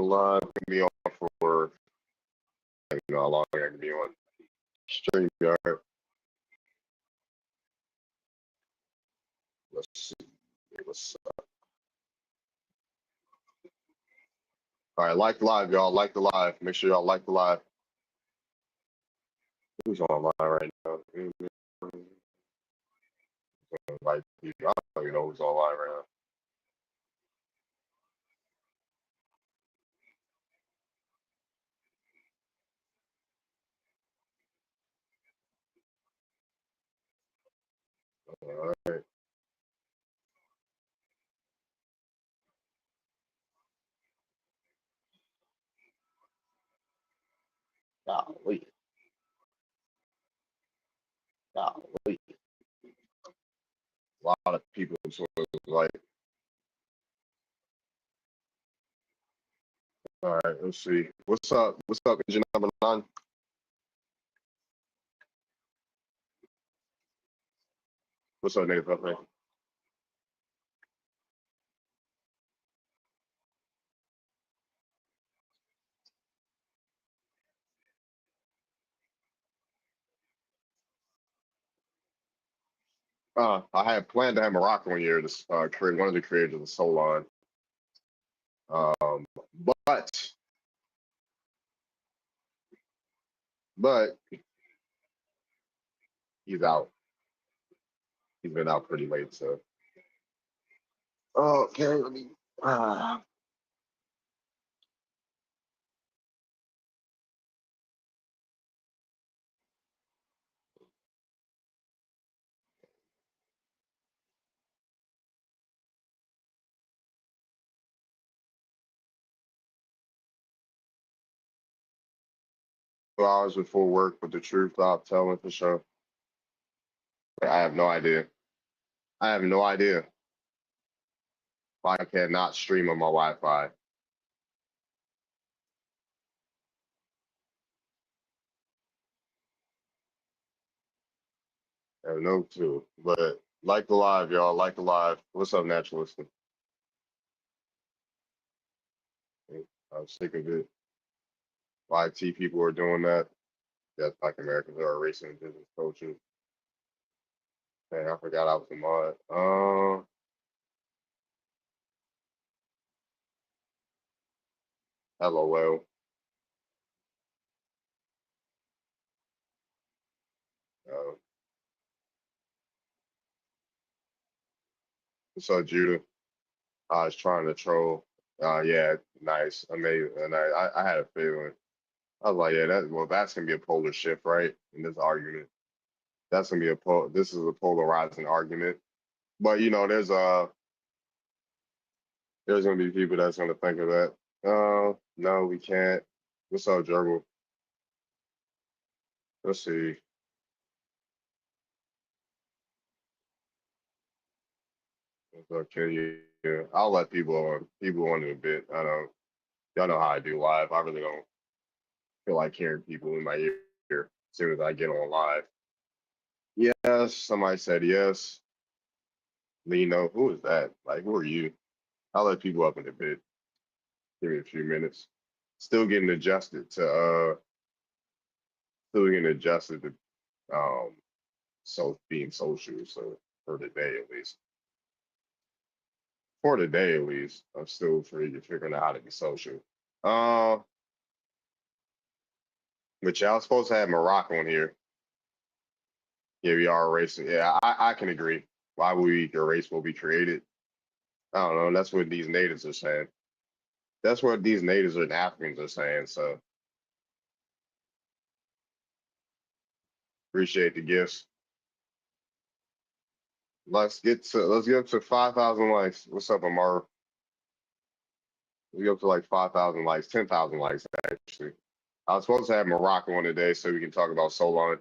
live. Can be on for how long I can be on StreamYard. Let's see what's up. All right, like the live, y'all. Like the live. Make sure y'all like the live. Who's online right now? Like, I don't even know who's online right now. All right. Golly. Golly. A lot of people sort of like, all right, let's see. What's up? What's up, engine number 9? What's up, Native Buffet? I had planned to have Morocco one year to create one of the creators of the Soul Line. But he's out. He's been out pretty late, so. Okay, let me. Hours before work, but the truth I'll tell for sure. I have no idea. I have no idea why I cannot stream on my Wi-Fi. I have no clue. But like the live, y'all. Like the live. What's up, naturalistic? I'm sick of it. YT people are doing that. That's like Americans are erasing business culture. Dang, I forgot I was a mod. LOL. Uh, what's up, Judah? I was trying to troll. Yeah, nice, amazing. And I had a feeling. I was like, yeah, that's gonna be a polar shift, right? In this argument, that's gonna be this is a polarizing argument. But there's gonna be people that's gonna think of that. No, we can't. What's up, Juggle? Let's see. What's up, Kenny? Yeah, I'll let people on in a bit. I know y'all know how I do live. I really don't feel like hearing people in my ear as soon as I get on live. Yes, somebody said yes. Lino, who is that? Like, who are you? I'll let people up in a bit. Give me a few minutes. Still getting adjusted to being social. So for the day at least. For the day at least, I'm still figuring out how to be social. Uh, but y'all supposed to have Morocco in here. Yeah, we are erasing. Yeah, I can agree. Why would we erase what we created? I don't know. That's what these natives are saying. That's what these natives and Africans are saying. So appreciate the gifts. Let's get up to 5,000 likes. What's up, Amar? We up to like 5,000 likes, 10,000 likes actually. I was supposed to have Morocco on today so we can talk about Solon.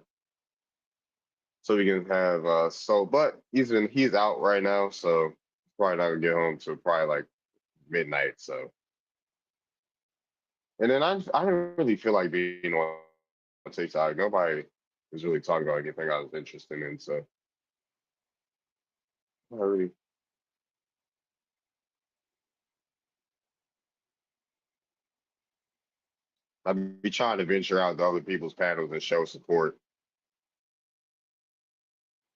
So we can have but he's out right now, so probably not gonna get home till probably like midnight. So and then I don't really feel like being on TikTok. Nobody was really talking about anything I was interested in, so not really. I'd be trying to venture out to other people's panels and show support.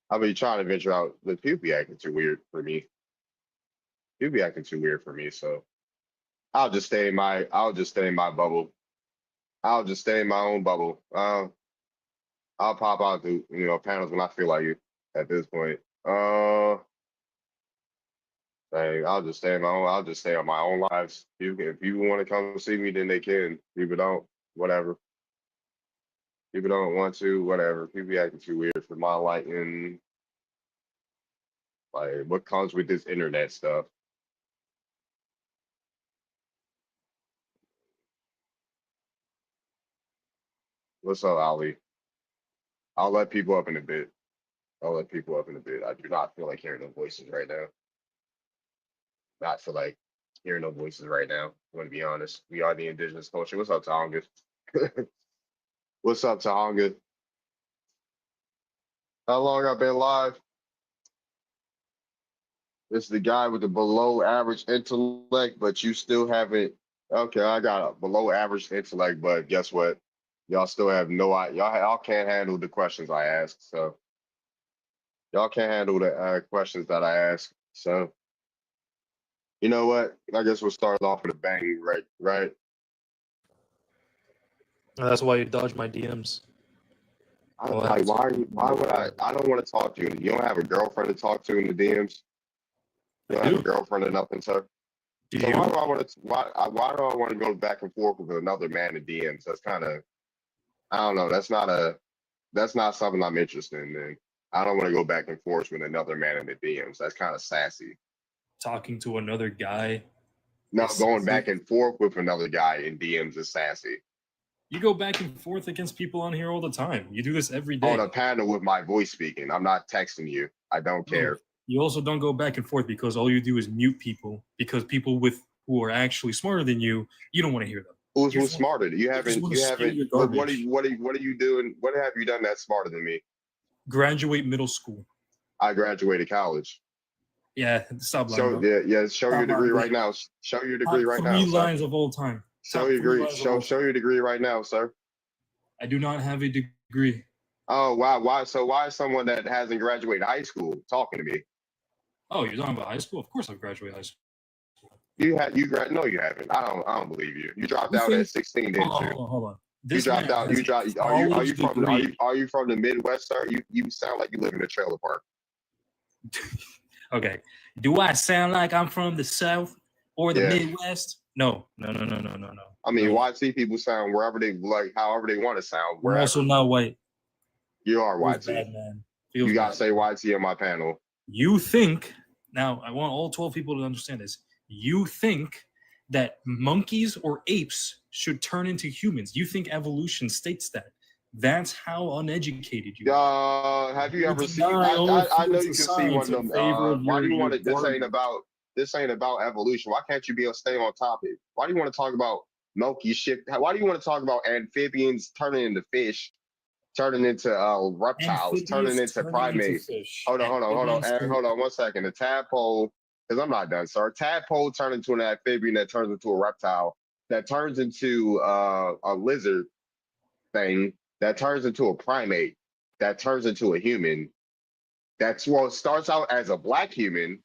I'll be trying to venture out. The people be acting too weird for me. People be acting too weird for me. So I'll just stay in my bubble. I'll just stay in my own bubble. I'll pop out to panels when I feel like it. At this point, I'll just stay in my own. I'll just stay on my own lives. If people want to come see me, then they can. People don't. Whatever. People don't want to. Whatever. People be acting too weird for my liking. Like, what comes with this internet stuff? What's up, Ali? I'll let people up in a bit. I'll let people up in a bit. I do not feel like hearing no voices right now. Not feel like hearing no voices right now. I'm gonna be honest. We are the indigenous culture. What's up, Tahonga? What's up, Tahonga? How long I've been live? This is the guy with the below average intellect, but you still haven't. Okay, I got a below average intellect, but guess what? Y'all still have y'all can't handle the questions I ask. So y'all can't handle the questions that I ask. So you know what? I guess we'll start off with a bang, right? That's why you dodge my DMs. Why would I? I don't want to talk to you. You don't have a girlfriend to talk to in the DMs. You don't have a girlfriend or nothing, sir. So why do I want to? Why do I want to go back and forth with another man in DMs? That's kind of, I don't know. That's not something I'm interested in. Then I don't want to go back and forth with another man in the DMs. That's kind of sassy. Talking to another guy. No, going back and forth with another guy in DMs is sassy. You go back and forth against people on here all the time. You do this every day. On a panel with my voice speaking. I'm not texting you. I don't care. You also don't go back and forth because all you do is mute people. Because people who are actually smarter than you don't want to hear them. Who's smarter? You haven't. What are you doing? What have you done that's smarter than me? Graduate middle school. I graduated college. Yeah, stop lying. Show your degree right now. Show your degree right now. 3 lines of all time. Show your degree. Show your degree right now, sir. I do not have a degree. Oh wow, why? So why is someone that hasn't graduated high school talking to me? Oh, you're talking about high school? Of course, I've graduated high school. No, you haven't. I don't believe you. You dropped out at 16, didn't you? Hold on. You dropped out. Are you from the Midwest, sir? You sound like you live in a trailer park. Okay. Do I sound like I'm from the South or the Midwest? No. I mean, YT people sound wherever they like, however they want to sound. We're also not white. You are YT. Bad, man. You gotta say YT on my panel. You think now? I want all 12 people to understand this. You think that monkeys or apes should turn into humans? You think evolution states that? That's how uneducated you are. Have you ever seen? I know you can see one of them. Why do you want to? This ain't about evolution. Why can't you be able to stay on topic? Why do you want to talk about monkey shit? Why do you want to talk about amphibians turning into fish, turning into reptiles, turning into primates? Hold on 1 second. The tadpole, because I'm not done, sir. Tadpole turns into an amphibian that turns into a reptile, that turns into a lizard thing, that turns into a primate, that turns into a human. That's what starts out as a black human,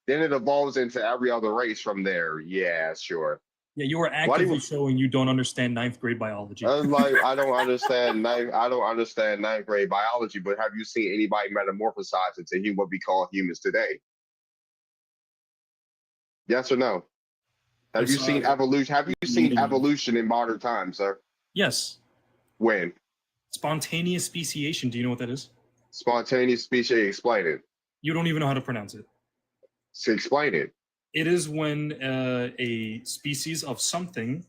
then it evolves into every other race from there. Yeah, sure. Yeah, you are actively showing you don't understand 9th grade biology. I don't understand ninth grade biology, but have you seen anybody metamorphosize into what we call humans today? Yes or no? Have you seen evolution? Have you seen evolution in modern times, sir? Yes. When? Spontaneous speciation. Do you know what that is? Spontaneous species. Explain it. You don't even know how to pronounce it. So explain it. It is when a species of something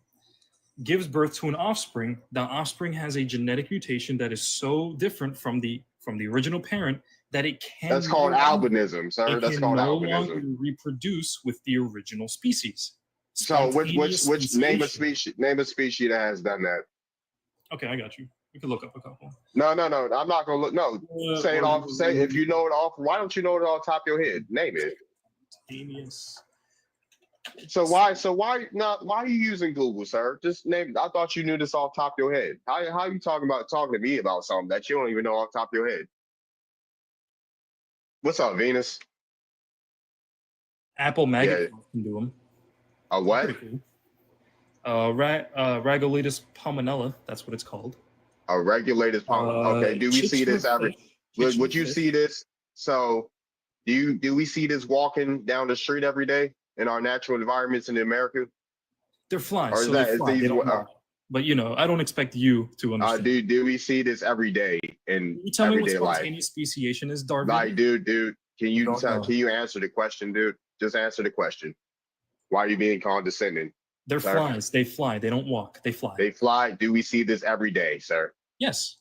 gives birth to an offspring. The offspring has a genetic mutation that is so different from the original parent that it can. That's called albinism, sir. That's called albinism. Reproduce with the original species. So which name a species that has done that? Okay, I got you. We can look up a couple. No. I'm not gonna look. No, say it off. Say if you know it off. Why don't you know it off the top of your head? Name it. Spontaneous So why are you using Google, sir? Just name. I thought you knew this off the top of your head. How you talking to me about something that you don't even know off the top of your head? What's up, Venus? Apple Yeah, maggot can do them. a what? Pretty cool. Ragolitis palmonella. That's what it's called. A regulated pump. Okay. Do we see this every? Would you see this? So do we see this walking down the street every day in our natural environments in America? They're flies, Or is so that they is fly. They these? don't walk. But I don't expect you to understand. Do we see this every day in Can you tell me what everyday life? spontaneous speciation is, Darby? Like, dude, can you don't know. can you answer the question, dude? Just answer the question. Why are you being condescending? They're sir? flies. They fly. They don't walk. They fly. They fly. Do we see this every day, sir? Yes.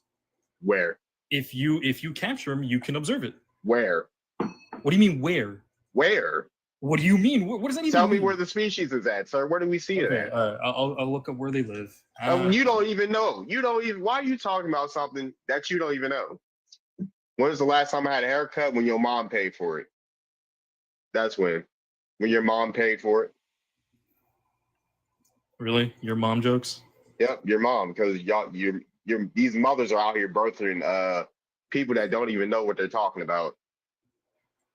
Where? If you capture them, you can observe it. Where? What do you mean where? Where? What do you mean? What does that even Tell mean? me where the species is at, sir. Where do we see it at? I'll look up where they live. You don't even know. You don't even. Why are you talking about something that you don't even know? When was the last time I had a haircut? When your mom paid for it. That's when your mom paid for it. Really? Your mom jokes? Yep, your mom, because these mothers are out here birthing people that don't even know what they're talking about.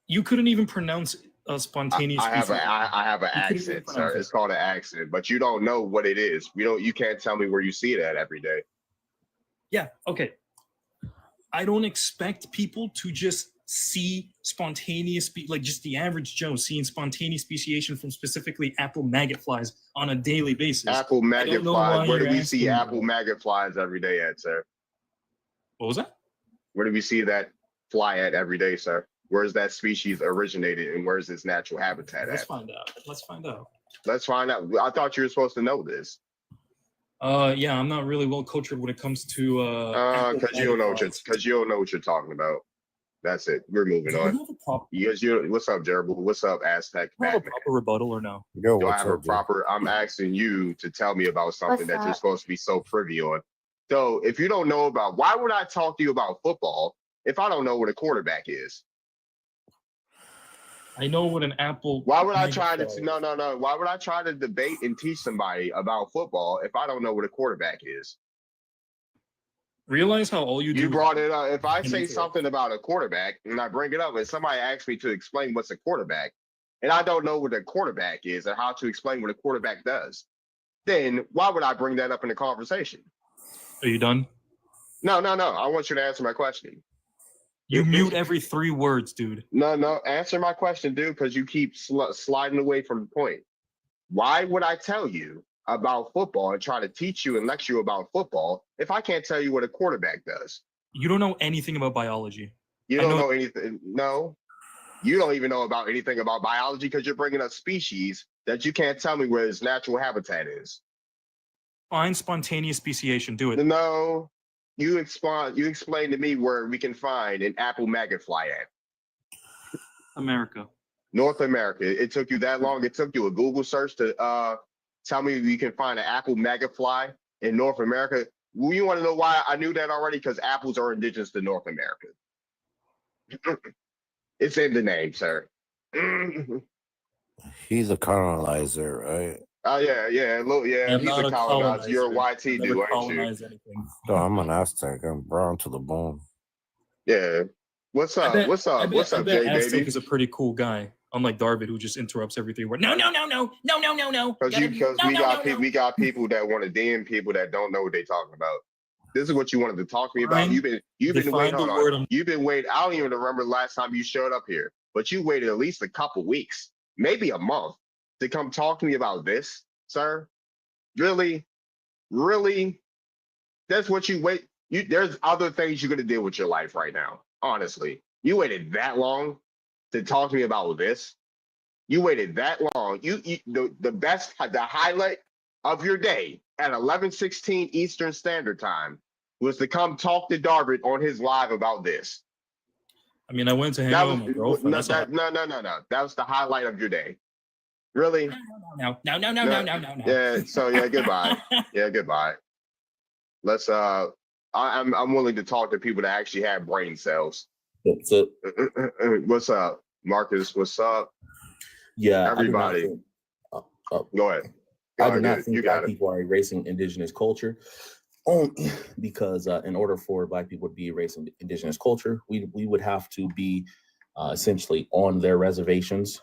You couldn't even pronounce a spontaneous. I have an accent, sir. It's called an accent, but you don't know what it is. You can't tell me where you see it at every day. Yeah. Okay. I don't expect people to just see spontaneous, like just the average Joe seeing spontaneous speciation from specifically apple maggot flies on a daily basis. Apple maggot flies. Where do we see apple maggot flies every day at, sir? What was that? Where do we see that fly at every day, sir? Where's that species originated and where's its natural habitat at? Let's find out. Let's find out. Let's find out. I thought you were supposed to know this. Yeah, I'm not really well cultured when it comes to because you don't know what you're talking about. That's it. We're moving on. What's up, Jerable? What's up, Aztec? Do I have a proper rebuttal or no? Do I have a proper? I'm asking you to tell me about something that you're supposed to be so privy on. So if you don't know about, why would I talk to you about football if I don't know what a quarterback is? I know what an apple. Why would I try to? No. Why would I try to debate and teach somebody about football if I don't know what a quarterback is? Realize how all you do. You brought it up. If I say something about a quarterback and I bring it up, and somebody asks me to explain what's a quarterback, and I don't know what a quarterback is or how to explain what a quarterback does, then why would I bring that up in the conversation? Are you done? No. I want you to answer my question. You mute every 3 words, dude. No. Answer my question, dude, because you keep sliding away from the point. Why would I tell you about football and try to teach you and lecture you about football if I can't tell you what a quarterback does? You don't know anything about biology. You don't know anything. No, you don't even know about anything about biology because you're bringing up species that you can't tell me where its natural habitat is. Find spontaneous speciation. Do it. No, you explain to me where we can find an apple maggot fly at. America. North America. It took you that long? It took you a Google search to tell me you can find an apple maggot fly in North America? Well, you want to know why I knew that already? Because apples are indigenous to North America. It's in the name, sir. He's a colonizer, right? Oh yeah. He's a colonizer. You're a YT dude, aren't you? No, I'm an Aztec. I'm brown to the bone. Yeah. What's up? What's up, Jay Aztec baby? is a pretty cool guy. Unlike David, who just interrupts everything. No. Because we got people that want to DM people that don't know what they're talking about. This is what you wanted to talk to me about. You've been waiting. Hold on. You've been waiting. I don't even remember the last time you showed up here, but you waited at least a couple weeks, maybe a month, to come talk to me about this, sir. Really? That's what you wait. There's other things you're gonna deal with your life right now. Honestly, you waited that long to talk to me about this. You waited that long. The highlight of your day at 11:16 Eastern Standard Time was to come talk to Darvin on his live about this. I mean, I went to hang out with my girlfriend. No. That was the highlight of your day. Really? No. Yeah. So yeah, goodbye. Goodbye. Let's. I'm willing to talk to people that actually have brain cells. That's it. What's up, Marcus? What's up? Yeah, everybody. Go ahead. I do not Good. think You Black got it. people are erasing Indigenous culture, only because in order for Black people to be erasing Indigenous culture, we would have to be essentially on their reservations,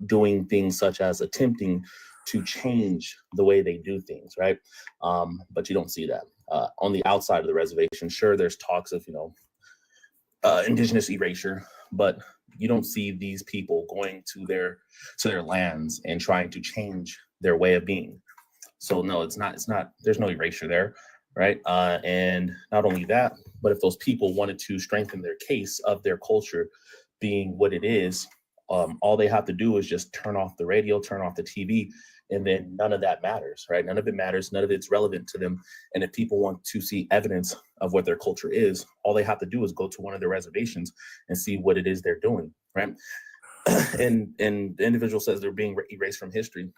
doing things such as attempting to change the way they do things, right? But you don't see that on the outside of the reservation. Sure, there's talks of Indigenous erasure, but you don't see these people going to their lands and trying to change their way of being. So no, it's not. There's no erasure there, right? And not only that, but if those people wanted to strengthen their case of their culture being what it is, all they have to do is just turn off the radio, turn off the TV, and then none of that matters, right? None of it matters. None of it's relevant to them. And if people want to see evidence of what their culture is, all they have to do is go to one of their reservations and see what it is they're doing, right? And the individual says they're being erased from history.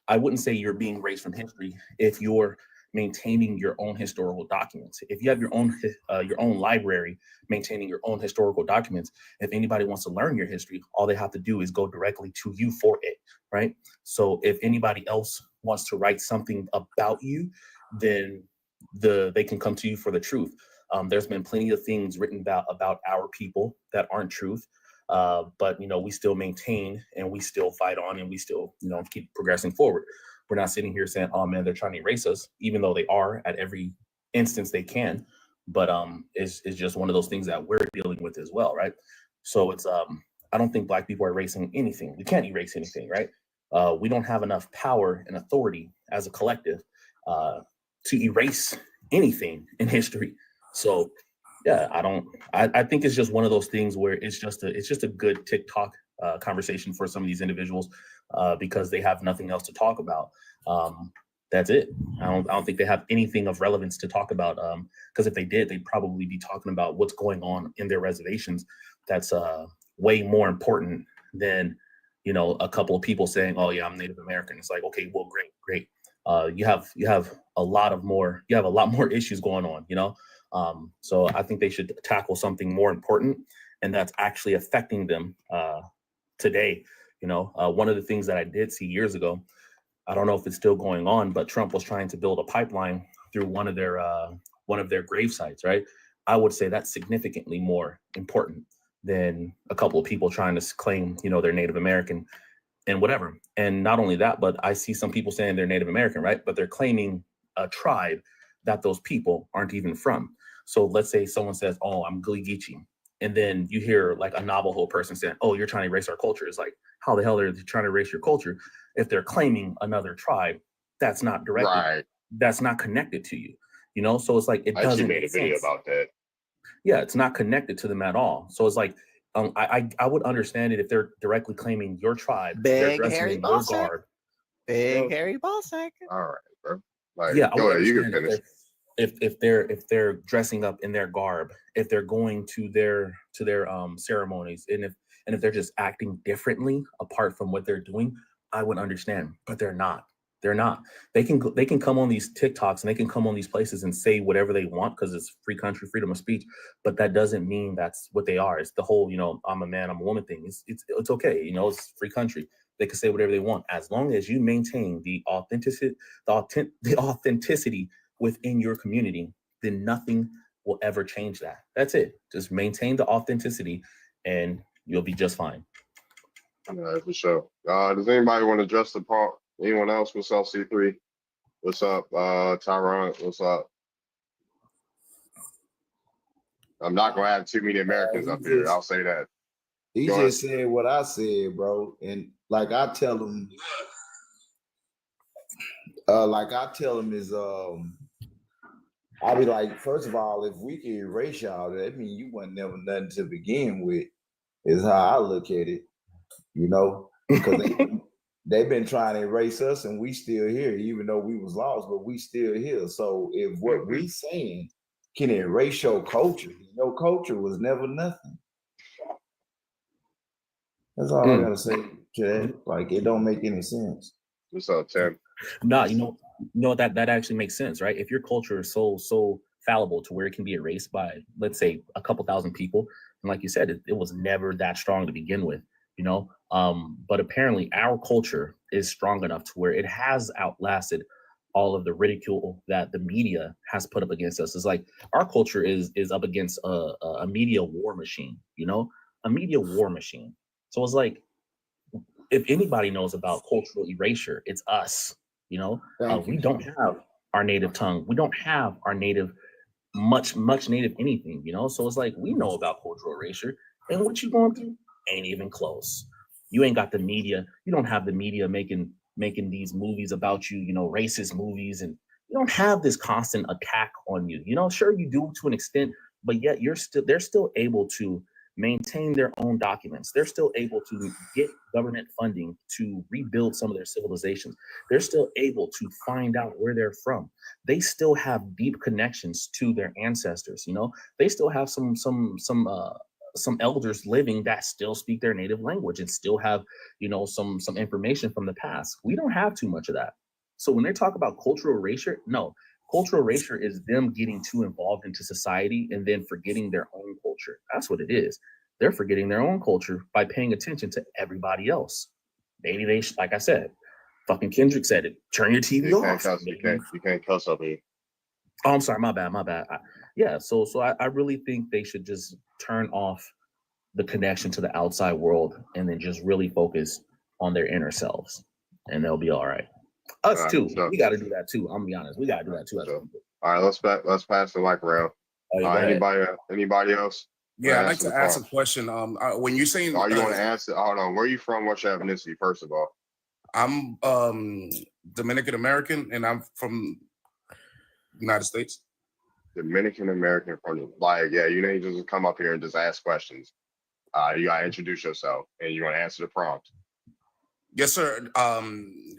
I wouldn't say you're being erased from history if you're maintaining your own historical documents. If you have your own library maintaining your own historical documents, if anybody wants to learn your history, all they have to do is go directly to you for it, right? So if anybody else wants to write something about you, then they can come to you for the truth. There's been plenty of things written about our people that aren't truth. But we still maintain and we still fight on and we still keep progressing forward. We're not sitting here saying, oh man, they're trying to erase us, even though they are at every instance they can. But it's just one of those things that we're dealing with as well, right? So it's I don't think Black people are erasing anything. We can't erase anything, right? We don't have enough power and authority as a collective to erase anything in history. So yeah, I think it's just one of those things where it's just a good TikTok conversation for some of these individuals because they have nothing else to talk about. That's it. I don't think they have anything of relevance to talk about. Because if they did, they'd probably be talking about what's going on in their reservations. That's way more important than a couple of people saying, "Oh yeah, I'm Native American." It's like, okay, well, great. You have a lot more issues going on. So I think they should tackle something more important, and that's actually affecting them today. One of the things that I did see years ago, I don't know if it's still going on, but Trump was trying to build a pipeline through one of their grave sites, right? I would say that's significantly more important than a couple of people trying to claim, they're Native American and whatever. And not only that, but I see some people saying they're Native American, right? But they're claiming a tribe that those people aren't even from. So let's say someone says, oh, I'm Gullah Geechee. And then you hear like a Navajo person saying, oh, you're trying to erase our culture. It's like, how the hell are they trying to erase your culture? If they're claiming another tribe, that's not directed, Right. that's not connected to you, So it's like, it I doesn't actually made a video about that. Yeah, it's not connected to them at all. So it's like, I would understand it if they're directly claiming your tribe, they're Big dressing hairy in your ballsack. garb. Big hairy ballsack. All right, bro. Like, Yeah, I go would ahead. You can understand finish. if they're dressing up in their garb, if they're going to their ceremonies, and if they're just acting differently apart from what they're doing, I would understand. But they're not. They're not. They can come on these TikToks and they can come on these places and say whatever they want because it's free country, freedom of speech. But that doesn't mean that's what they are. It's the whole, I'm a man, I'm a woman thing. It's okay. It's free country. They can say whatever they want as long as you maintain the authenticity within your community. Then nothing will ever change that. That's it. Just maintain the authenticity, and you'll be just fine. For sure. Does anybody want to address the part? Anyone else? What's up, C3? What's up, Tyron? What's up? I'm not gonna have too many Americans up here. I'll say that. He Go just said what I said, bro. And like I tell him, is I'll be like, first of all, if we can erase y'all, that means you wasn't never nothing to begin with, is how I look at it, because they've been trying to erase us and we still here, even though we was lost, but we still here. So if what we saying can erase your culture was never nothing. That's all I gotta say to that. Like, it don't make any sense. What's up, Tim? No, that actually makes sense, right? If your culture is so fallible to where it can be erased by, let's say, a couple thousand people, and like you said, it was never that strong to begin with. you know. But apparently our culture is strong enough to where it has outlasted all of the ridicule that the media has put up against us. It's like our culture is up against a media war machine, you know, a media war machine. So it's like, if anybody knows about cultural erasure, it's us. You know, Thank we you. don't have our native tongue. We don't have our native much native anything. You know, so it's like we know about cultural erasure, and what you going through ain't even close. You ain't got the media. You don't have the media making these movies about you. You know, racist movies, and you don't have this constant attack on you. You know, sure you do to an extent, but yet they're still able to maintain their own documents. They're still able to get government funding to rebuild some of their civilizations. They're still able to find out where they're from. They still have deep connections to their ancestors. You know, they still have some elders living that still speak their native language and still have, you know, some information from the past. We don't have too much of that. So when they talk about cultural erasure, no, cultural erasure is them getting too involved into society and then forgetting their own culture. That's what it is. They're forgetting their own culture by paying attention to everybody else. Maybe like I said, fucking Kendrick said it. Turn your TV You can't off. cuss. You can't cuss up here. Oh, I'm sorry, my bad. Yeah, so I really think they should just turn off the connection to the outside world and then just really focus on their inner selves, and they'll be all right. Us too. So, We got to do that too. I'm gonna be honest. We got to do that too. so, all right, let's pass the mic around. Anybody else? Yeah, I'd like Answer to the ask call. a question. When you're saying, Are you going to answer? Hold on. Where are you from? What's your ethnicity? First of all, I'm Dominican American, and I'm from United States. Dominican American from the yeah. You need to just come up here and just ask questions. You gotta introduce yourself, and you're gonna answer the prompt. Yes, sir.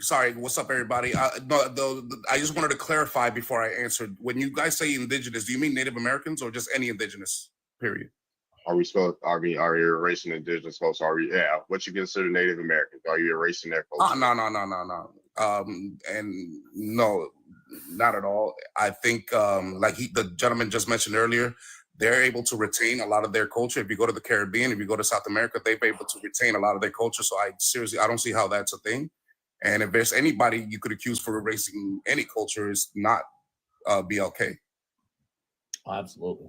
Sorry. What's up, everybody? No, I just wanted to clarify before I answered. When you guys say indigenous, do you mean Native Americans or just any indigenous? Period. Are we supposed? Are you erasing indigenous folks? Are we? Yeah. What you consider Native Americans? Are you erasing their culture? No. And no, not at all. I think, like the gentleman just mentioned earlier, they're able to retain a lot of their culture. If you go to the Caribbean, if you go to South America, they've been able to retain a lot of their culture. So I don't see how that's a thing. And if there's anybody you could accuse for erasing any culture, it's not BLK. Absolutely.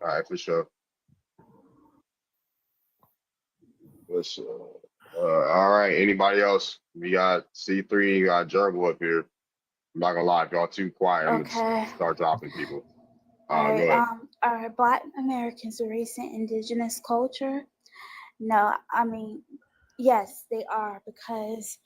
All right, for sure. All right. Anybody else? We got C3. You got Gerbil up here. I'm not gonna lie, if y'all too quiet, I'm gonna start dropping people. All Go right. ahead. Are Black Americans erasing indigenous culture? No, I mean, yes, they are, because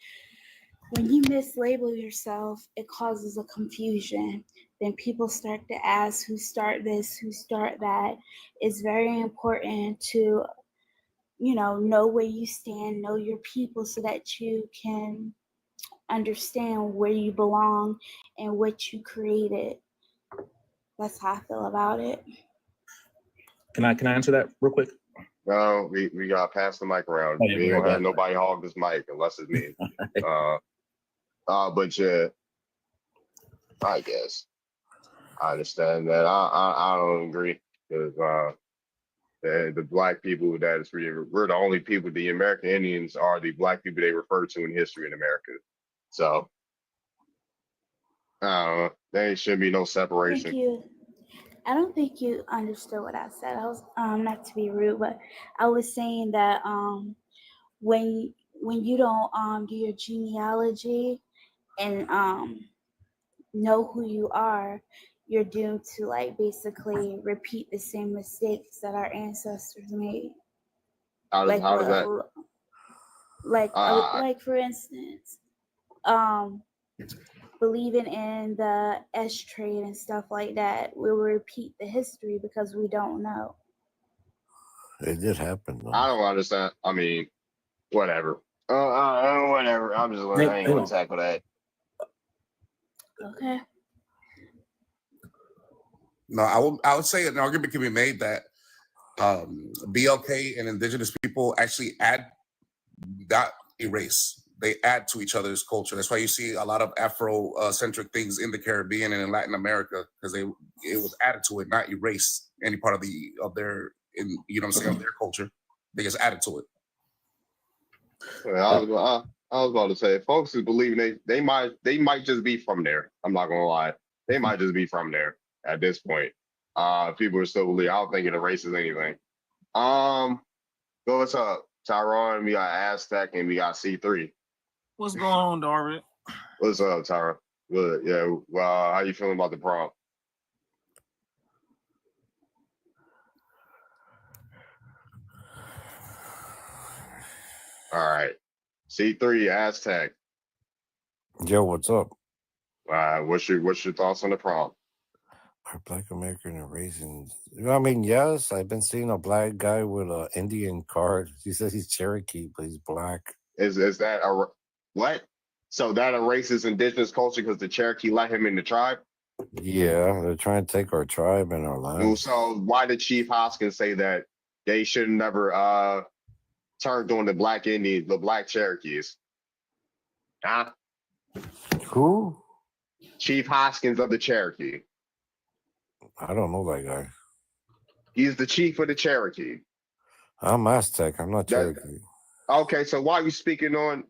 when you mislabel yourself, it causes a confusion. Then people start to ask who start this, who start that. It's very important to, know where you stand, know your people, so that you can understand where you belong and what you created. That's how I feel about it. Can I answer that real quick? No, we gotta pass the mic around. Oh, yeah, We ain't go gonna ahead. have nobody hog this mic unless it's me. But yeah, I guess I understand that. I don't agree, because the black people that is we're the only people. The American Indians are the black people they refer to in history in America. So there should be no separation. Thank you. I don't think you understood what I said. I was not to be rude, but I was saying that when you don't do your genealogy and know who you are, you're doomed to like basically repeat the same mistakes that our ancestors made. How does that? Like for instance, believing in the S trade and stuff like that, we will repeat the history because we don't know. It did happen though. I don't understand. I mean, whatever. Whatever. I ain't gonna tackle that. Okay. No, I would say an argument can be made that BLK and indigenous people actually not erase. They add to each other's culture. That's why you see a lot of Afro-centric things in the Caribbean and in Latin America, because it was added to it, not erase any part of their of their culture. They just added to it. I was about to say, folks is believing they might just be from there. I'm not gonna lie, they might just be from there at this point. People are still believe. I don't think it erases anything. So what's up, Tyrone? We got Aztec and we got C3. What's going on, Darvin? What's up, Tyra? Good. Yeah. Well, how you feeling about the prompt? All right. C3 Aztec. Yo, what's up? What's your thoughts on the prompt? Are Black American erasing? I mean, yes, I've been seeing a black guy with an Indian card. He says he's Cherokee, but he's black. Is that a what? So that erases indigenous culture because the Cherokee let him in the tribe? Yeah, they're trying to take our tribe and our land. So why did Chief Hoskins say that they should never turned on the black Indians, the black Cherokees? Huh? Who? Chief Hoskins of the Cherokee. I don't know that guy. He's the chief of the Cherokee. I'm Aztec. I'm not Cherokee. Okay, so why are you speaking on?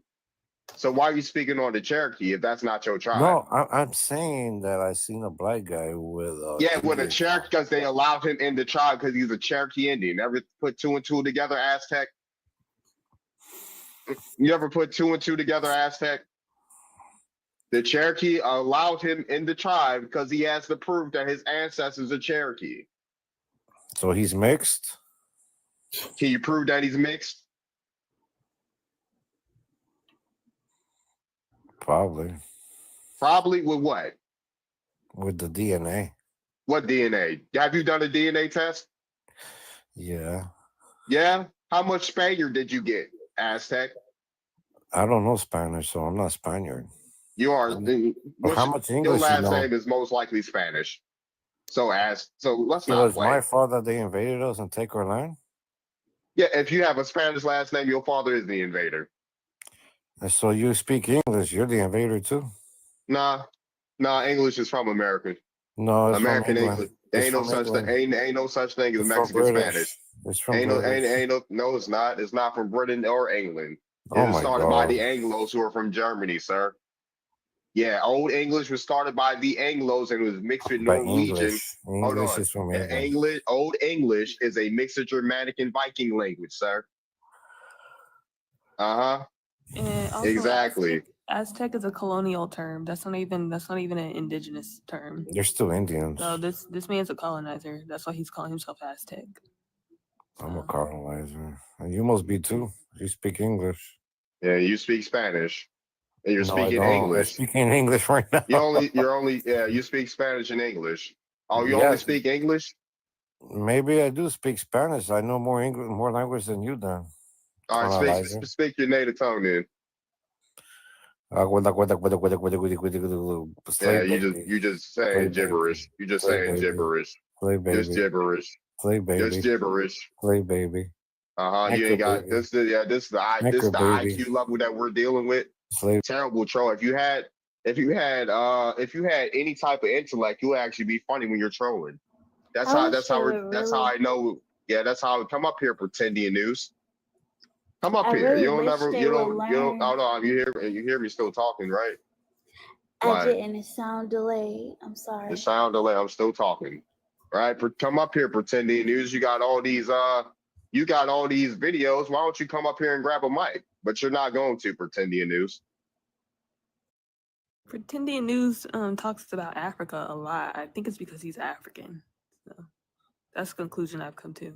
So why are you speaking on the Cherokee if that's not your tribe? No, I'm saying that I seen a black guy with with a Cherokee because they allowed him in the tribe because he's a Cherokee Indian. Ever put two and two together, Aztec? You ever put two and two together, Aztec? The Cherokee allowed him in the tribe because he has to prove that his ancestors are Cherokee. So he's mixed? Can you prove that he's mixed? Probably. Probably with what? With the DNA. What DNA? Have you done a DNA test? Yeah. Yeah? How much Spaniard did you get, Aztec? I don't know Spanish, so I'm not Spaniard. You are. How much English your last you know? name is most likely Spanish. So let's So not it's play. my fault that they invaded us and take our land? Yeah, if you have a Spanish last name, your father is the invader. And so you speak English, you're the invader too? Nah, English is from America. No, it's American from English. Ain't no such thing. Ain't no such thing as It's Mexican Spanish. It's from British. No, it's not. It's not from Britain or England. It Oh was my started by God. the Anglos who are from Germany, sir. Yeah, Old English was started by the Anglos and was mixed with By Norwegian. English is from England. Old English is a mix of Germanic and Viking language, sir. And also Exactly. Aztec is a colonial term. That's not even an indigenous term. They're still Indians. So this man's a colonizer. That's why he's calling himself Aztec. I'm a colonizer. And you must be too. You speak English. Yeah, you speak Spanish. And you're No, speaking I don't. English. I'm speaking English right now. You speak Spanish and English. Oh, you only Yes. speak English? Maybe I do speak Spanish. I know more English, more language than you do. All right, Colonizer. speak your native tongue then. Yeah, you just saying gibberish. You just saying gibberish. Play baby. Just gibberish. Play baby. Just gibberish. Play baby. You ain't got this. This is the IQ level that we're dealing with. Slave. Terrible troll. If you had any type of intellect, you'll actually be funny when you're trolling. That's how I know. Yeah, that's how I come up here, Pretendian News. Come up here. Really You don't hold on, you hear me still talking, right? I didn't. It sound delayed. I'm sorry. The sound delay. I'm still talking. Right? Come up here, Pretendian News. You got all these videos. Why don't you come up here and grab a mic? But you're not going to, Pretendian News. Pretendian News talks about Africa a lot. I think it's because he's African. So that's the conclusion I've come to.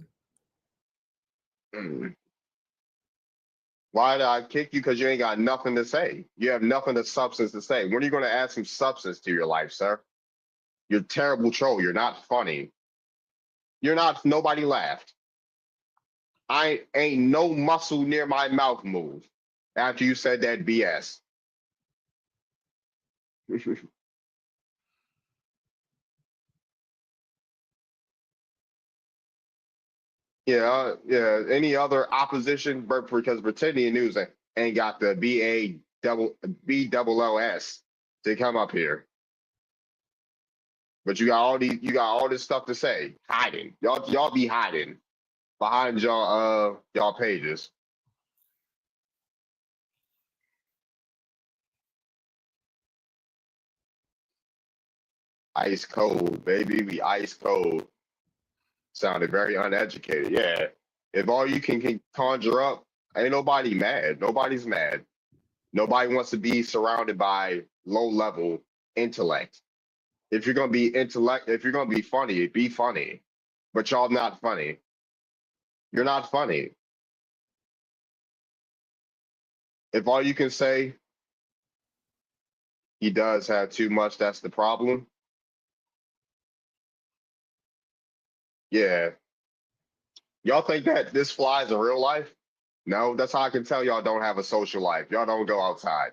Why did I kick you? Because you ain't got nothing to say. You have nothing of substance to say. When are you going to add some substance to your life, sir? You're a terrible troll. You're not funny. Nobody laughed. I ain't no muscle near my mouth move after you said that BS. Yeah. Any other opposition? Because Pretendian News ain't got the BLLS to come up here. But you got all this stuff to say, hiding. Y'all be hiding behind y'all pages. Ice cold, baby. We ice cold. Sounded very uneducated. Yeah. If all you can conjure up, ain't nobody mad. Nobody's mad. Nobody wants to be surrounded by low level intellect. If you're gonna be if you're gonna be funny, be funny. But y'all not funny. You're not funny. If all you can say, he does have too much, that's the problem. Yeah. Y'all think that this flies in real life? No, that's how I can tell y'all don't have a social life. Y'all don't go outside.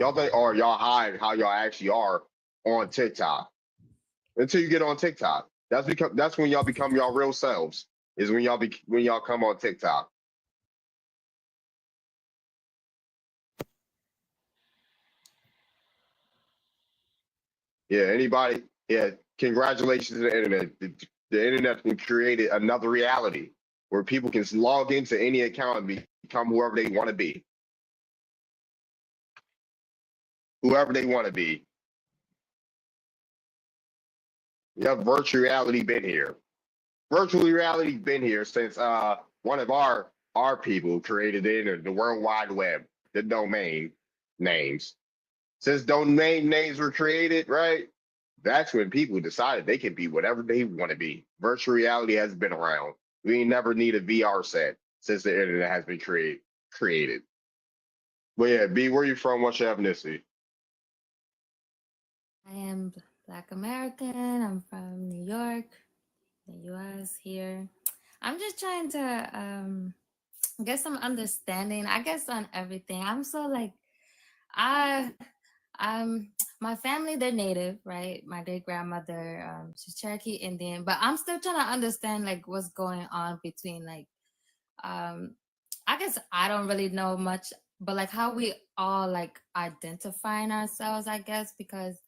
Y'all think, or y'all hide how y'all actually are on TikTok until you get on TikTok. That's when y'all become y'all real selves. Is when y'all come on TikTok. Yeah, anybody? Yeah, congratulations to the internet. The internet created another reality where people can log into any account and become whoever they want to be. Whoever they want to be. Yeah, virtual reality been here. Virtual reality been here since one of our people created it, the World Wide Web, the domain names. Since domain names were created, right? That's when people decided they can be whatever they want to be. Virtual reality has been around. We ain't never need a VR set since the internet has been created. But yeah, B, where you from? What's your ethnicity? I am Black American. I'm from New York, the US here. I'm just trying to get some understanding, I guess, on everything. I'm so like, I'm my family, they're native, right? My great grandmother, she's Cherokee Indian, but I'm still trying to understand like what's going on between like, I guess I don't really know much, but like how we all like identifying ourselves, I guess, because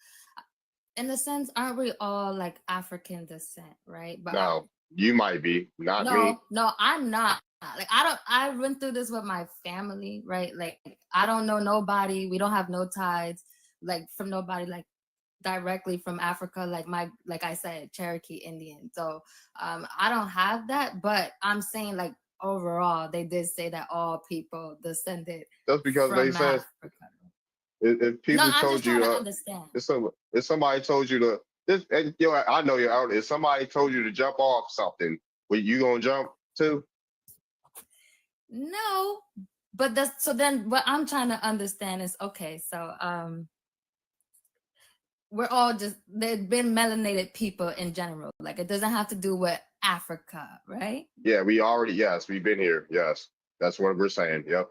in a sense, aren't we all like African descent, right? But No, you might be, not me. no, I'm not. Like I went through this with my family, right? Like I don't know nobody. We don't have no ties, like from nobody, like directly from Africa, like I said, Cherokee Indian. So I don't have that, but I'm saying like overall, they did say that all people descended Just because they from said Africa. if No, people I'm just told trying you to understand. if somebody told you to this, and, you know, I know you're out. If somebody told you to jump off something, well, you gonna jump too? No, but that's so then what I'm trying to understand is okay, so we're all just they've been melanated people in general. Like it doesn't have to do with Africa, right? Yeah, yes, we've been here. Yes, that's what we're saying. Yep.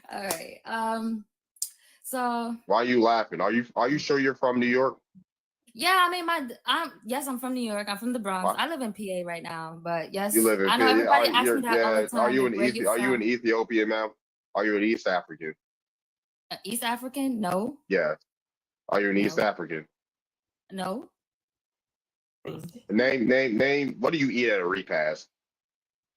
All right. So Why are you laughing? Are you sure you're from New York? yeah, I mean yes, I'm from New York. I'm from the Bronx. Why? I live in PA right now, but You yes, live in I know PA. everybody asks me that all the Are time. you Like, where you Are you in from? Ethiopia, ma'am? Are you an East African? East African? No, Yeah. Are you an East no, African? no. Name. What do you eat at a repast?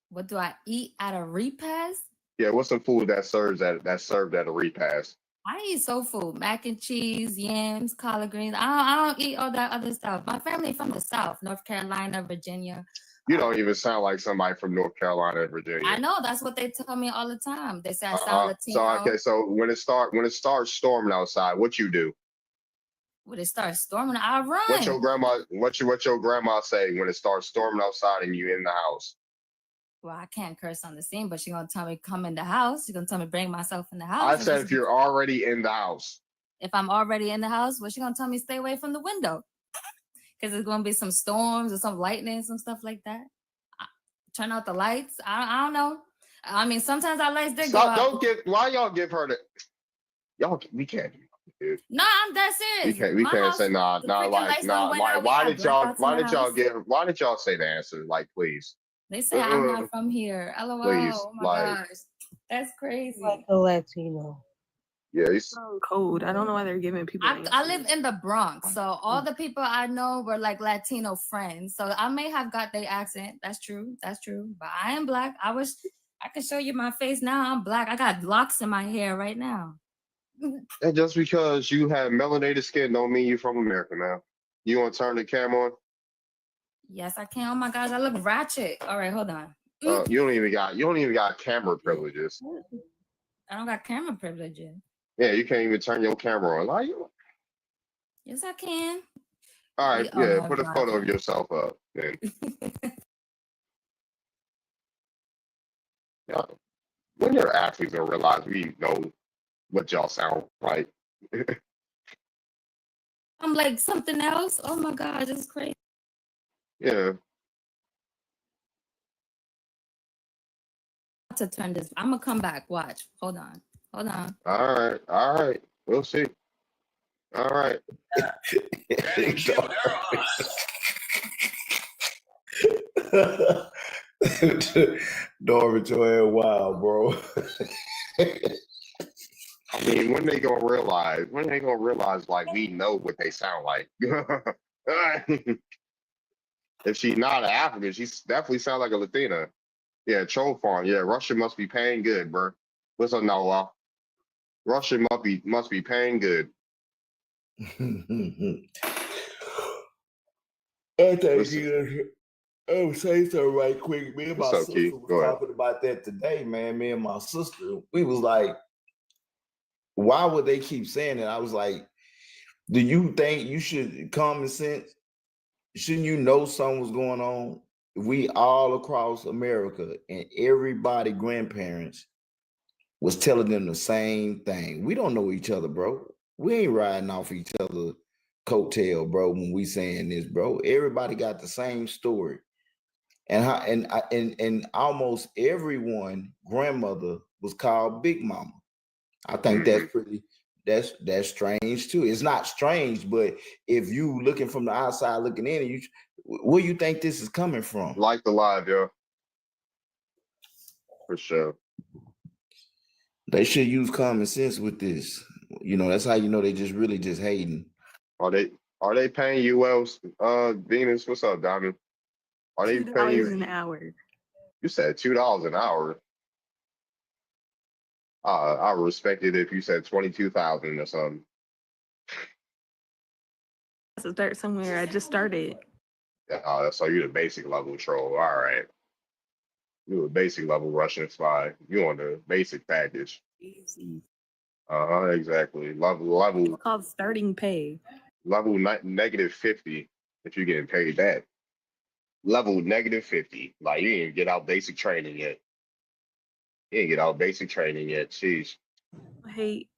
What do I eat at a repast? Yeah, what's some food that's served at a repast? I eat soul food, mac and cheese, yams, collard greens. I don't eat all that other stuff. My family from the South, North Carolina, Virginia. You don't even sound like somebody from North Carolina or Virginia. I know that's what they tell me all the time. They say I sound Latino. So okay, so when it starts storming outside, what you do? When it starts storming, I run. What your grandma say when it starts storming outside and you in the house? Well, I can't curse on the scene, but she's gonna tell me come in the house. She's gonna tell me bring myself in the house. I said if you're already in the house. If I'm already in the house, well, she's gonna tell me stay away from the window. Because there's gonna be some storms or some lightning, some stuff like that. Turn out the lights. I don't know. I mean, sometimes our lights did go out. Why y'all give her the we can't do that, dude. No, I'm that serious. We can't say nah. Why did y'all say the answer? Like, please. They say I'm not from here. LOL. Please, Oh my gosh. That's crazy. Like a Latino. Yeah, It's code. I don't know why they're giving people. I live in the Bronx, so all the people I know were like Latino friends. So I may have got their accent. That's true. That's true. But I am Black. I can show you my face now. I'm Black. I got locks in my hair right now. And just because you have melanated skin don't mean you're from America, man. You want to turn the camera on? Yes, I can. Oh my gosh, I look ratchet. All right, hold on. You don't even got camera privileges. I don't got camera privileges. Yeah, you can't even turn your camera on. Like, Yes, I can. all right, Oh, yeah, no, put a no, I photo of can't. yourself up. Then, yeah. When you're athletes, gonna realize we know what y'all sound like. I'm like something else. Oh my god, this is crazy. Yeah. To turn this, I'm gonna come back. Watch. Hold on. Hold on. All right. We'll see. All right. Darvin, your head wild, bro. I mean, when they gonna realize? When they gonna realize? Like we know what they sound like. If she's not an African, she definitely sounds like a Latina. Yeah, troll farm. Yeah, Russia must be paying good, bro. What's up, Noah? Russia must be paying good. I think I'll say something right quick. Me and my What's up, sister Keith? was Go ahead. talking about that today, man. Me and my sister, we was like, why would they keep saying it? I was like, do you think you should common sense? Shouldn't you know something was going on? We all across America and everybody grandparents was telling them the same thing. We don't know each other, bro. We ain't riding off each other coattail, bro, when we saying this, bro. Everybody got the same story. And almost everyone grandmother was called Big Mama. I think that's pretty that's strange too. It's not strange, but if you looking from the outside looking in, you where you think this is coming from? Like the live, yo. For sure. They should use common sense with this. You know, that's how you know they just really just hating. Are they paying you well, Venus? What's up, Diamond? Are they paying $2 you? an hour. You said $2 an hour. I would respect it if you said 22,000 or something. To start somewhere. I just started. So you the basic level troll. All right. You a basic level Russian spy. You on the basic package. Easy. Exactly. Level It's called starting pay. level negative 50 if you're getting paid that. Level negative 50. Like you didn't get out basic training yet. You didn't get out basic training yet. Jeez. I hate.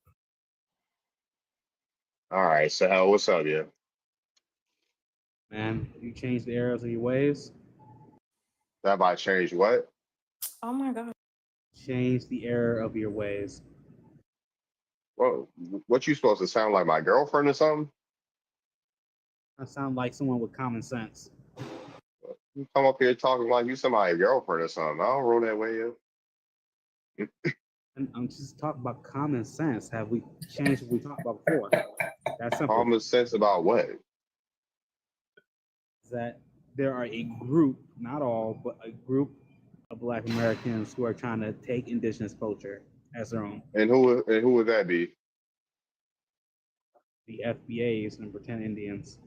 All right. So hell, what's up, yeah? Man, you change the arrows of your waves. That might change what? Oh my god. Change the error of your ways. Well, what you supposed to sound like my girlfriend or something? I sound like someone with common sense. You come up here talking like you somebody's girlfriend or something. I don't roll that way, yo. And I'm just talking about common sense. Have we changed what we talked about before? That's simple. Common sense about what? That there are a group, not all, but a group of Black Americans who are trying to take Indigenous culture as their own. And who would that be? The FBAs and pretend Indians.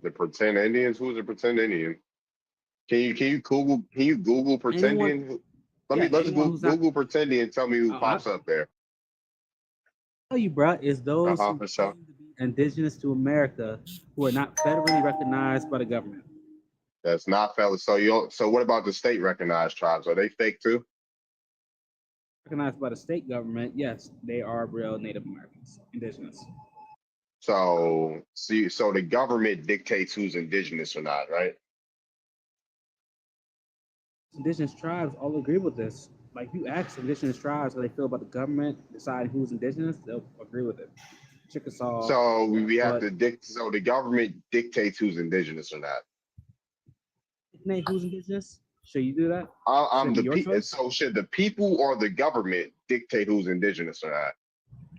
The pretend Indians? Who's a pretend Indian? Can you Google pretend Indian? Let's Google pretend Indian and tell me who pops up there. Tell you, bro, is those who for sure. claim to be indigenous to America who are not federally recognized by the government. That's not fellas. So what about the state recognized tribes? Are they fake too? Recognized by the state government, yes, they are real Native Americans, indigenous. So the government dictates who's indigenous or not, right? Indigenous tribes all agree with this. Like you ask indigenous tribes how they feel about the government deciding who's indigenous, they'll agree with it. Chickasaw. So we have to so the government dictates who's indigenous or not. Dictate who's indigenous? Should you do that? I'm the people. So should the people or the government dictate who's indigenous or not?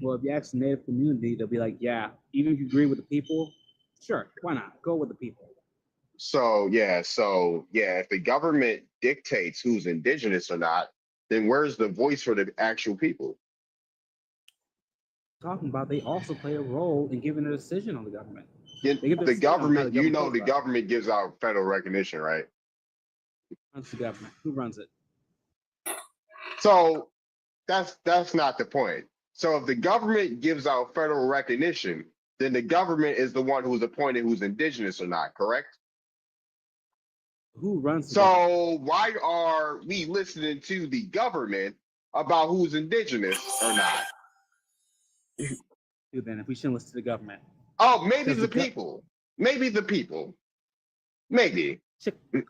Well, if you ask the Native community, they'll be like, yeah, even if you agree with the people, sure, why not? Go with the people. So if the government dictates who's indigenous or not, then where's the voice for the actual people? talking about, they also play a role in giving a decision on the government. They give The their say on how government, the you government know, feels the about it. government gives out federal recognition, right? Who runs the government? Who runs it? So that's not the point. So if the government gives out federal recognition, then the government is the one who's appointed who's indigenous or not, correct? Who runs the government? So why are we listening to the government about who's indigenous or not? Dude, then if we shouldn't listen to the government. Oh, maybe Because the the people. Maybe the people. Maybe.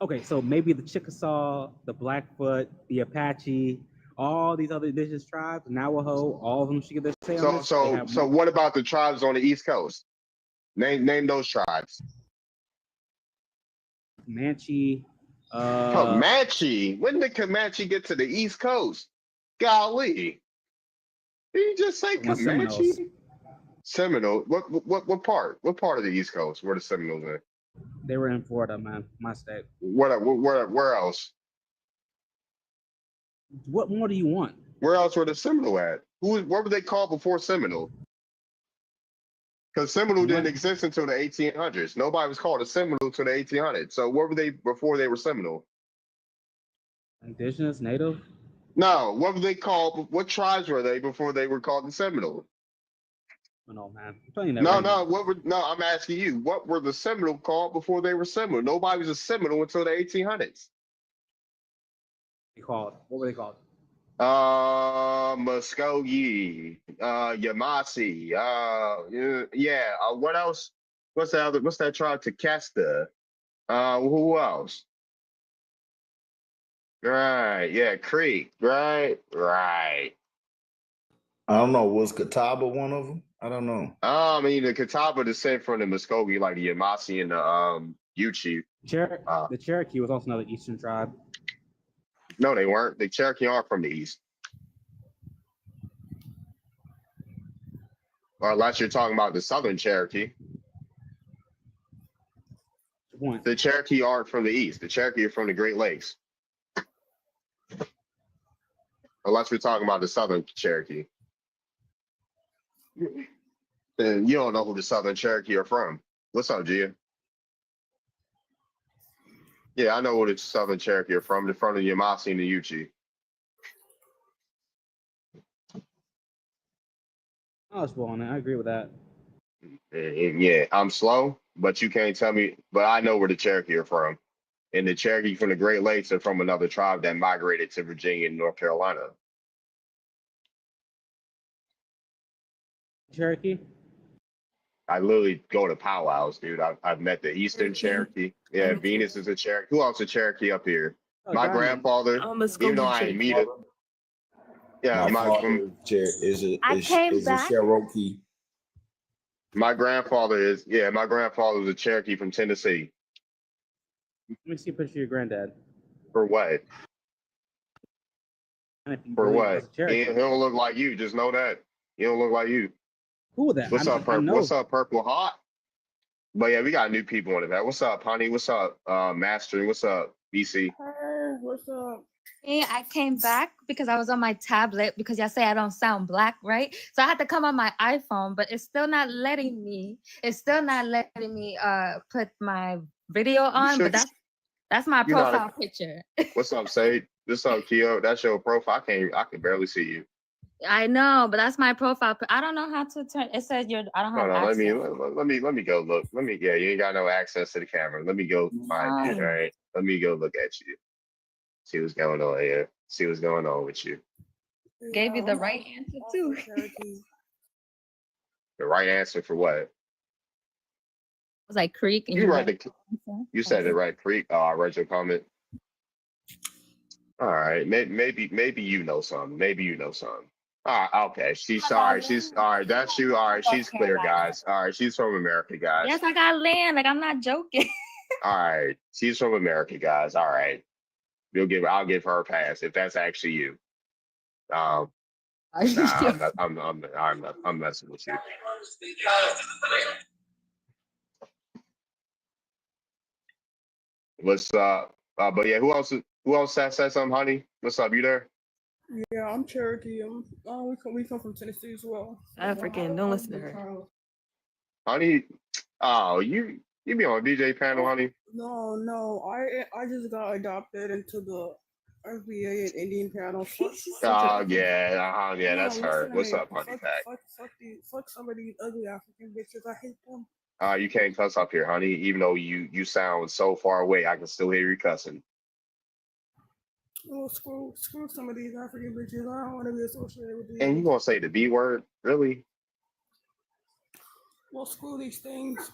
Okay, so maybe the Chickasaw, the Blackfoot, the Apache, all these other indigenous tribes, Navajo, all of them should get their say on this. They have So what about the tribes on the East Coast? Name those tribes. Comanche. Comanche. When did Comanche get to the East Coast? Golly. Did you just say Comanche? Seminole. What part? What part of the East Coast? Where the Seminoles at? They were in Florida, man. My state. Where else? What more do you want? Where else were the Seminole at? What were they called before Seminole? Because Seminole didn't exist until the 1800s. Nobody was called a Seminole until the 1800s. So what were they before they were Seminole? Indigenous, Native? No, what were they called? What tribes were they before they were called the Seminole? No, man. I'm telling you that No, right now. I'm asking you, what were the Seminole called before they were Seminole? Nobody was a Seminole until the 1800s. What were they called? Muskogee, Yamasi, what else? What's that tribe? Takesta. Who else? Right, yeah, Creek, right. I don't know. Was Catawba one of them? I don't know. I mean, the Catawba descent from the Muskogee, like the Yamasi and the Yuchi. The Cherokee was also another Eastern tribe. No, they weren't. The Cherokee aren't from the East. Or unless you're talking about the Southern Cherokee. The Cherokee aren't from the East. The Cherokee are from the Great Lakes. Unless we're talking about the Southern Cherokee. Then you don't know who the Southern Cherokee are from. What's up, Gia? Yeah, I know where the Southern Cherokee are from. They're from the Yamasi and the Yuchi. I was on it. I agree with that. Yeah, I'm slow, but you can't tell me. But I know where the Cherokee are from. And the Cherokee from the Great Lakes are from another tribe that migrated to Virginia and North Carolina. Cherokee? I literally go to powwows, dude. I've met the Eastern Cherokee. Yeah, Venus is a Cherokee. Who else a Cherokee up here? My grandfather, even though I ain't meet him. Yeah, my father is a Cherokee. My grandfather was a Cherokee from Tennessee. Let me see a picture of your granddad. For what? For what? He don't look like you. Just know that. He don't look like you. Who that? What's up, Purple? What's up, Purple Hot? But yeah, we got new people in that. What's up, Honey? What's up, Master? What's up, BC? Hey, what's up? Hey, I came back because I was on my tablet because y'all say I don't sound black, right? So I had to come on my iPhone, but it's still not letting me. It's still not letting me put my video on. But that's my profile picture. What's up, Sade? What's up, Keo? That's your profile. I can barely see you. I know, but that's my profile. I don't know how to turn. It says I don't have access. Let me go look. You ain't got no access to the camera. Let me go find you. All right. Let me go look at you. See what's going on here. See what's going on with you. Gave you the right answer too. The right answer for what? It was like Creek. And you said it right, Creek. Oh, I read your comment. All right. Maybe you know something. Maybe you know something. Okay. She's sorry. She's all right. That's you. All right. She's clear, guys. All right. She's from America, guys. Yes, I got land. Like I'm not joking. All right. She's from America, guys. All right. I'll give her a pass if that's actually you. I'm messing with you. What's up? But yeah, who else said something, Honey? What's up? You there? Yeah, I'm Cherokee. We come from Tennessee as well. African. Don't listen to her. Honey, oh, you be on a DJ panel, honey. No. I just got adopted into the FBA and Indian panel. She's such a. Oh yeah, yeah, No, that's her. listen to What's me. up, honey pack? Fuck some of these ugly African bitches. I hate them. You can't cuss up here, honey. Even though you sound so far away, I can still hear you cussing. Well, screw some of these African bitches. I don't want to be associated with And you these. gonna say the B word? Really? Well, screw these things.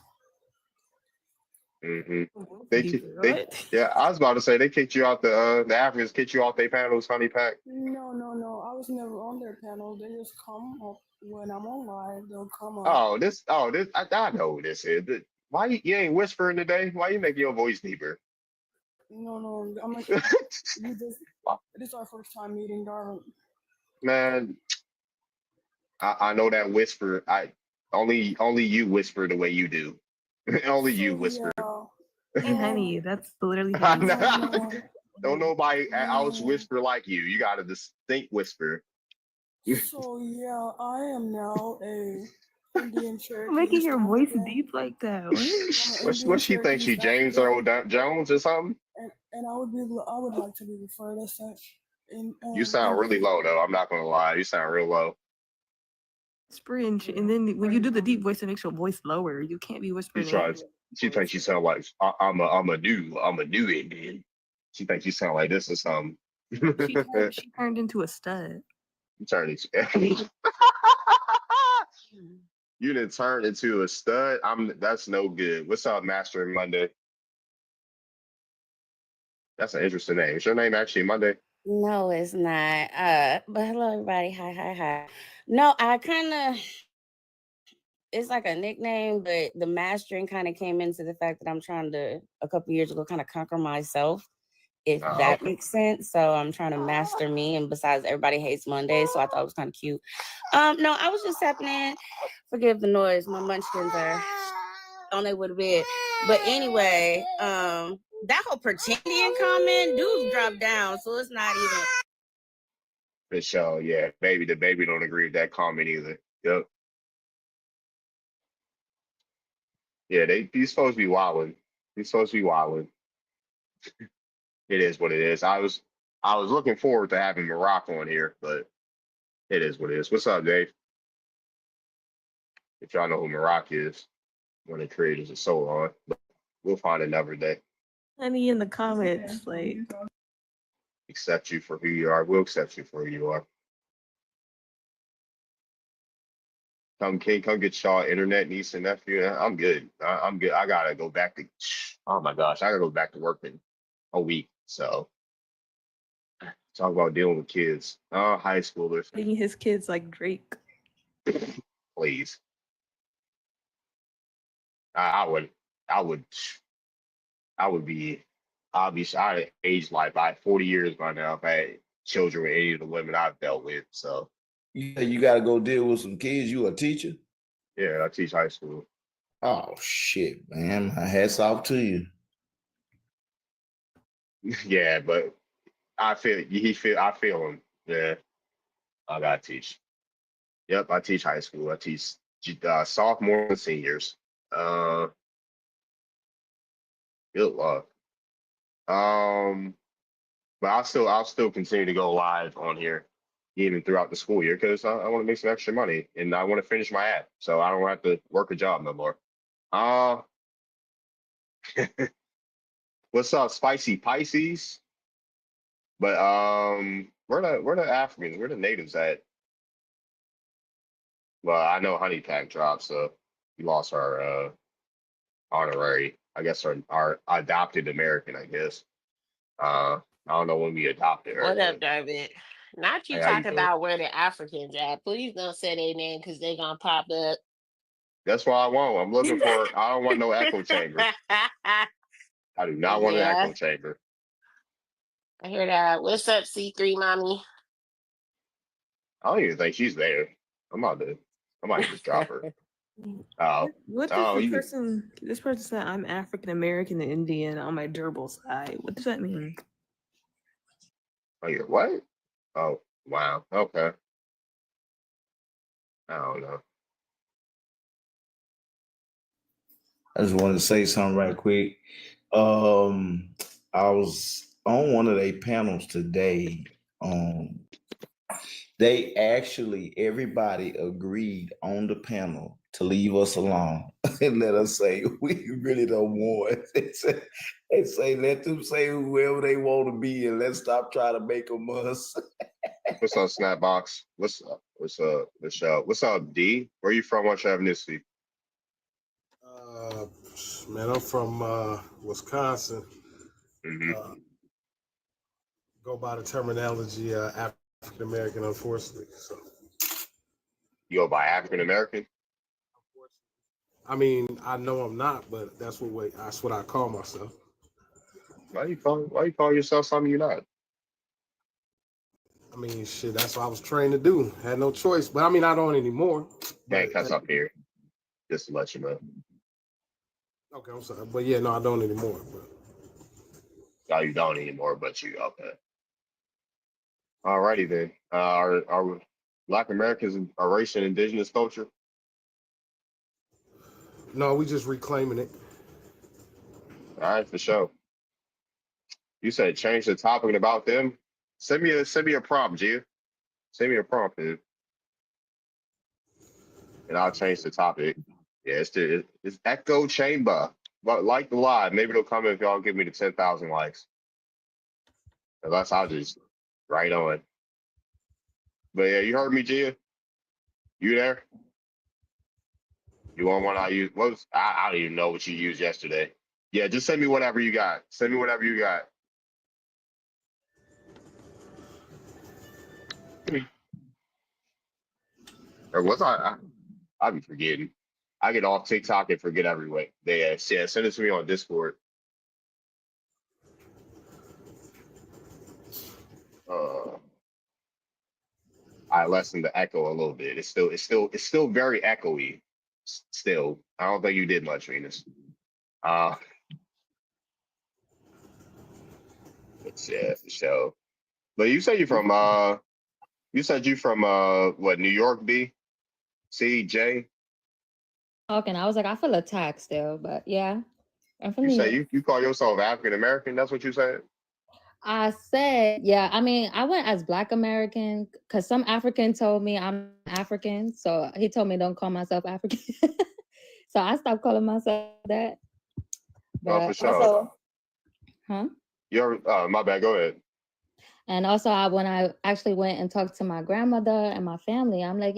Mm-hmm. What? Yeah, I was about to say they kicked you out the Africans kicked you off their panels, honey pack. No. I was never on their panel. They just come up when I'm on live. They'll come up. I know who this is. Why you ain't whispering today? Why you making your voice deeper? No. I'm like, this is our first time meeting, darling. Man, I know that whisper. Only you whisper the way you do. Only you whisper. Hey, honey, that's literally I how you sound. know. Don't nobody else whisper like you. You got a distinct whisper. So yeah, I am now a Indian Cherokee. Making your voice African. deep like that. What? What she think? She James Earl Jones or something? And I would like to be referred as such. You sound really low though. I'm not gonna lie. You sound real low. Whispering, and then when you do the deep voice, it makes your voice lower. You can't be whispering. She thinks she sound like I'm a new Indian. She thinks you sound like this or something. She turned into a stud. You turned you didn't turn into a stud. That's no good. What's up, Master Monday? That's an interesting name. Is your name actually Monday? No, it's not. But hello everybody. Hi. No, I kind of it's like a nickname, but the mastering kind of came into the fact that I'm trying to a couple years ago kind of conquer myself, if that makes sense. So I'm trying to master me, and besides, everybody hates Mondays, so I thought it was kind of cute. No, I was just tapping in. Forgive the noise. My munchkins are on their way to bed. But anyway, that whole pretending comment, dudes drop down, so it's not even. For sure, yeah. The baby don't agree with that comment either. Yep. Yeah, he's supposed to be wilding. He's supposed to be wilding. It is what it is. I was looking forward to having Morocco on here, but it is what it is. What's up, Dave? If y'all know who Morocco is, one of the creators of Soul On, but we'll find another day. Honey in the comments, like Accept you for who you are. We'll accept you for who you are. Come get y'all internet niece and nephew. I'm good. I'm good. I gotta go back to. Oh my gosh, I gotta go back to work in a week. So talk about dealing with kids. High schoolers. making his kids like Drake. Please. I would be obviously I age like by 40 years by now if I had children with any of the women I've dealt with. So You got to go deal with some kids. You a teacher? yeah, I teach high school. Oh shit, man! My hats off to you. Yeah, but I feel him. Yeah, I gotta teach. Yep, I teach high school. I teach sophomores and seniors. Good luck. But I'll still continue to go live on here even throughout the school year because I want to make some extra money and I want to finish my app so I don't have to work a job no more. What's up, Spicy Pisces? But where the Africans, where the natives at? Well, I know Honey Pack dropped, so we lost our honorary, I guess our adopted American, I guess. I don't know when we adopted her. What up, David? Not you Hey, how you talking doing? about where the Africans at. Please don't say their name because they gonna pop up. That's what I want. I'm looking for. I don't want no echo chamber. I do not want an Yeah, echo chamber. I hear that. What's up, C3 mommy? I don't even think she's there. I might just drop her. Oh, What does the person? This person said, "I'm African American and Indian on my durable side." What does that mean? Oh, you're what? Oh, Wow. Okay. I don't know. I just wanted to say something right quick. I was on one of their panels today. They actually everybody agreed on the panel to leave us alone and let us say we really don't want. They say let them say whoever they want to be and let's stop trying to make them us. What's up, Snapbox? What's up? What's up, Michelle? What's up, D? Where you from? What's your ethnicity? Man, I'm from Wisconsin. Mm-hmm. Go by the terminology African American, unfortunately. So, You go by African American? I mean, I know I'm not, but that's what I call myself. Why you call yourself something you're not? I mean, shit, that's what I was trained to do. Had no choice, but I mean, I don't anymore. Can't cuss up here. Just to let you know. Okay, I'm sorry, but yeah, no, I don't anymore. But. No, you don't anymore, but you okay. Alrighty then. Are Black Americans a race in indigenous culture? No, we just reclaiming it. All right, for sure. You said change the topic about them. Send me a prompt, Gia. Send me a prompt, and I'll change the topic. Yeah, it's echo chamber. But like the live, maybe it'll come if y'all give me the 10,000 likes. Unless I'll just write on. But yeah, you heard me, Gia. You there? You want one I use? I don't even know what you used yesterday. Yeah, just send me whatever you got. Send me whatever you got. Or was I be forgetting. I get off TikTok and forget every way. Yeah, send it to me on Discord. I lessen the echo a little bit. It's still very echoey. Still, I don't think you did much, Venus. It's yeah, for sure. But you said you from what, New York, B? C, J? Okay, and I was like, I feel attacked still, but yeah, I'm from You New say York. you call yourself African American? That's what you said? I said, yeah, I mean, I went as Black American because some African told me I'm African. So he told me don't call myself African. So I stopped calling myself that. Oh, for But sure. also, huh? You're my bad, go ahead. And also, when I actually went and talked to my grandmother and my family, I'm like,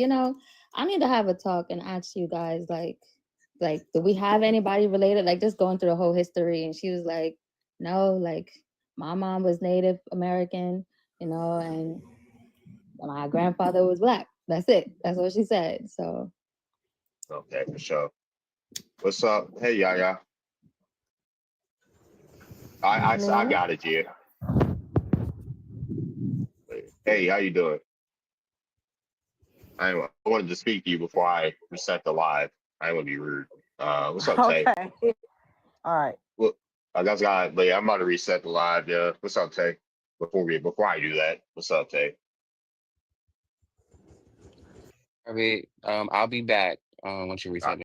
I need to have a talk and ask you guys, like, do we have anybody related? Like, just going through the whole history. And she was like, no, like, my mom was Native American, and my grandfather was Black. That's it. That's what she said. So. Okay, for sure. What's up? Hey, Yaya. I got it, Gia. Hey, how you doing? I wanted to speak to you before I reset the live. I ain't want to be rude. What's up, Tay? Okay. All right. Well, I guess but yeah, I'm about to reset the live. Yeah. What's up, Tay? Before I do that, what's up, Tay? I mean, I'll be back once you reset.